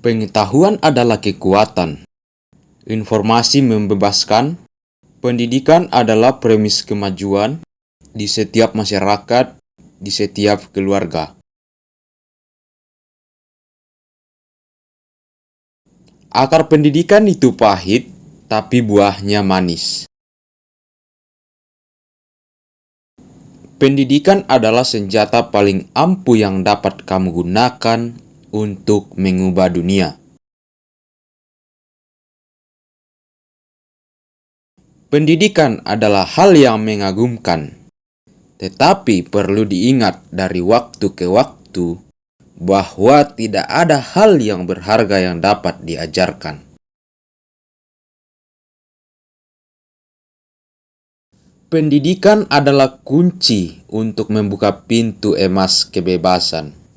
Pengetahuan adalah kekuatan. Informasi membebaskan. Pendidikan adalah premis kemajuan di setiap masyarakat, di setiap keluarga. Akar pendidikan itu pahit, tapi buahnya manis. Pendidikan adalah senjata paling ampuh yang dapat kamu gunakan untuk mengubah dunia. Pendidikan adalah hal yang mengagumkan, tetapi perlu diingat dari waktu ke waktu bahwa tidak ada hal yang berharga yang dapat diajarkan. Pendidikan adalah kunci untuk membuka pintu emas kebebasan.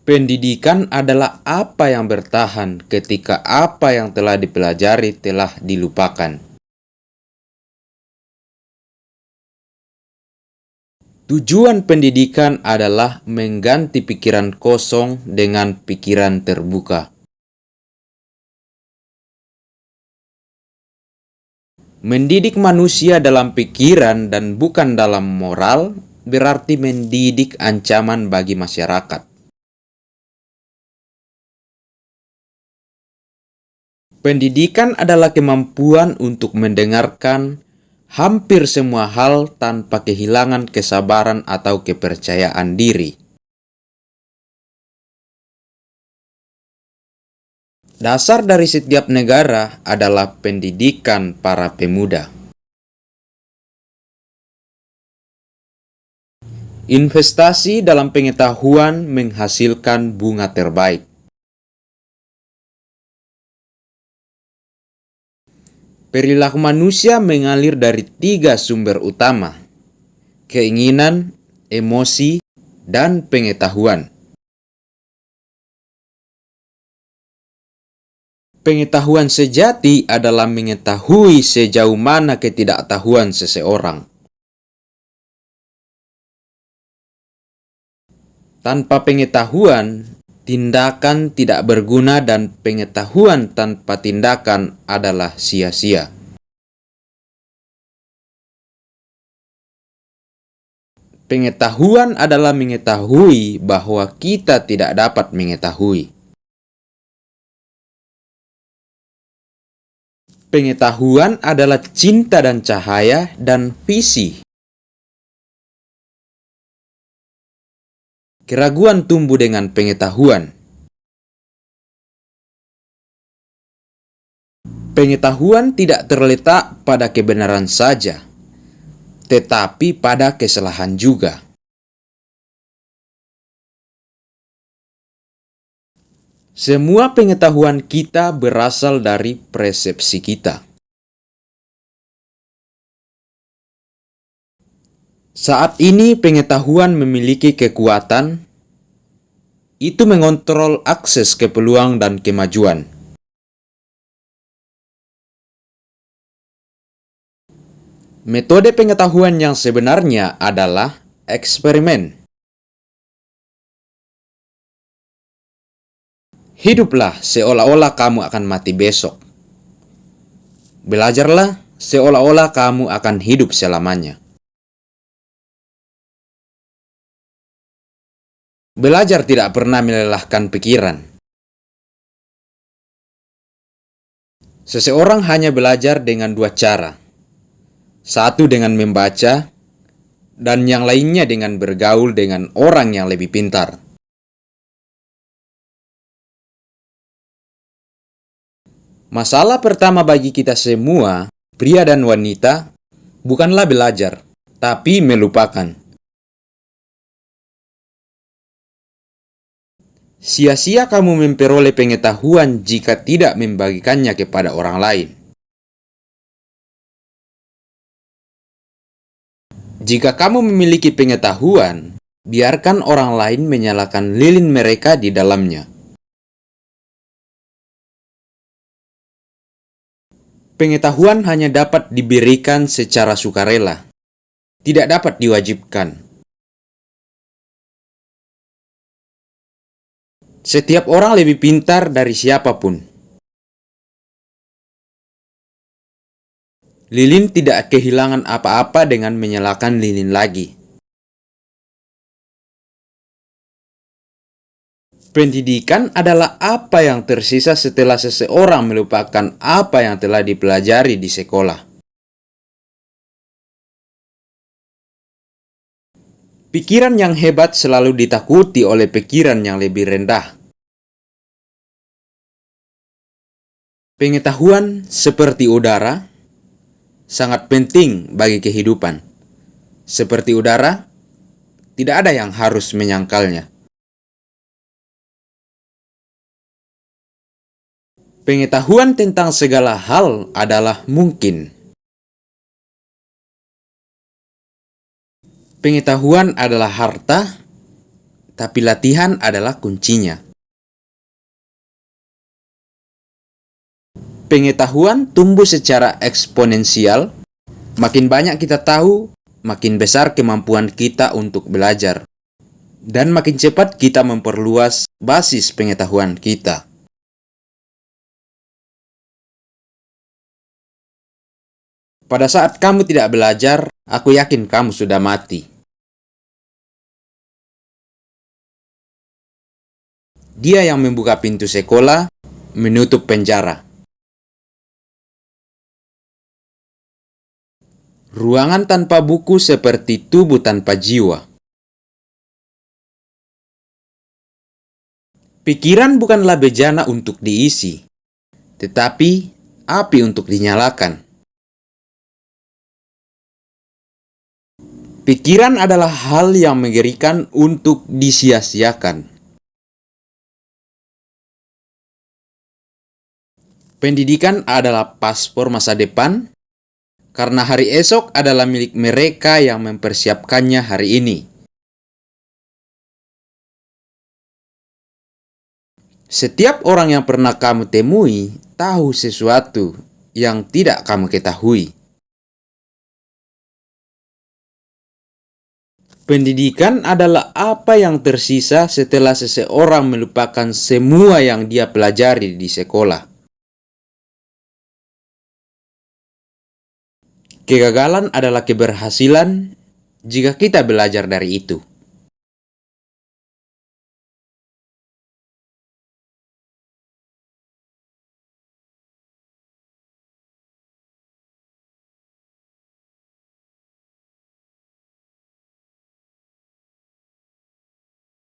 Pendidikan adalah apa yang bertahan ketika apa yang telah dipelajari telah dilupakan. Tujuan pendidikan adalah mengganti pikiran kosong dengan pikiran terbuka. Mendidik manusia dalam pikiran dan bukan dalam moral berarti mendidik ancaman bagi masyarakat. Pendidikan adalah kemampuan untuk mendengarkan hampir semua hal tanpa kehilangan kesabaran atau kepercayaan diri. Dasar dari setiap negara adalah pendidikan para pemuda. Investasi dalam pengetahuan menghasilkan bunga terbaik. Perilaku manusia mengalir dari 3 sumber utama: keinginan, emosi, dan pengetahuan. Pengetahuan sejati adalah mengetahui sejauh mana ketidaktahuan seseorang. Tanpa pengetahuan, tindakan tidak berguna, dan pengetahuan tanpa tindakan adalah sia-sia. Pengetahuan adalah mengetahui bahwa kita tidak dapat mengetahui. Pengetahuan adalah cinta dan cahaya dan visi. Keraguan tumbuh dengan pengetahuan. Pengetahuan tidak terletak pada kebenaran saja, tetapi pada kesalahan juga. Semua pengetahuan kita berasal dari persepsi kita. Saat ini pengetahuan memiliki kekuatan, itu mengontrol akses ke peluang dan kemajuan. Metode pengetahuan yang sebenarnya adalah eksperimen. Hiduplah seolah-olah kamu akan mati besok. Belajarlah seolah-olah kamu akan hidup selamanya. Belajar tidak pernah melelahkan pikiran. Seseorang hanya belajar dengan 2 cara. Satu dengan membaca, dan yang lainnya dengan bergaul dengan orang yang lebih pintar. Masalah pertama bagi kita semua, pria dan wanita, bukanlah belajar, tapi melupakan. Sia-sia kamu memperoleh pengetahuan jika tidak membagikannya kepada orang lain. Jika kamu memiliki pengetahuan, biarkan orang lain menyalakan lilin mereka di dalamnya. Pengetahuan hanya dapat diberikan secara sukarela, tidak dapat diwajibkan. Setiap orang lebih pintar dari siapapun. Lilin tidak kehilangan apa-apa dengan menyalakan lilin lagi. Pendidikan adalah apa yang tersisa setelah seseorang melupakan apa yang telah dipelajari di sekolah. Pikiran yang hebat selalu ditakuti oleh pikiran yang lebih rendah. Pengetahuan seperti udara sangat penting bagi kehidupan. Seperti udara, tidak ada yang harus menyangkalnya. Pengetahuan tentang segala hal adalah mungkin. Pengetahuan adalah harta, tapi latihan adalah kuncinya. Pengetahuan tumbuh secara eksponensial. Makin banyak kita tahu, makin besar kemampuan kita untuk belajar. Dan makin cepat kita memperluas basis pengetahuan kita. Pada saat kamu tidak belajar, aku yakin kamu sudah mati. Dia yang membuka pintu sekolah, menutup penjara. Ruangan tanpa buku seperti tubuh tanpa jiwa. Pikiran bukanlah bejana untuk diisi, tetapi api untuk dinyalakan. Pikiran adalah hal yang mengerikan untuk disia-siakan. Pendidikan adalah paspor masa depan, karena hari esok adalah milik mereka yang mempersiapkannya hari ini. Setiap orang yang pernah kamu temui tahu sesuatu yang tidak kamu ketahui. Pendidikan adalah apa yang tersisa setelah seseorang melupakan semua yang dia pelajari di sekolah. Kegagalan adalah keberhasilan jika kita belajar dari itu.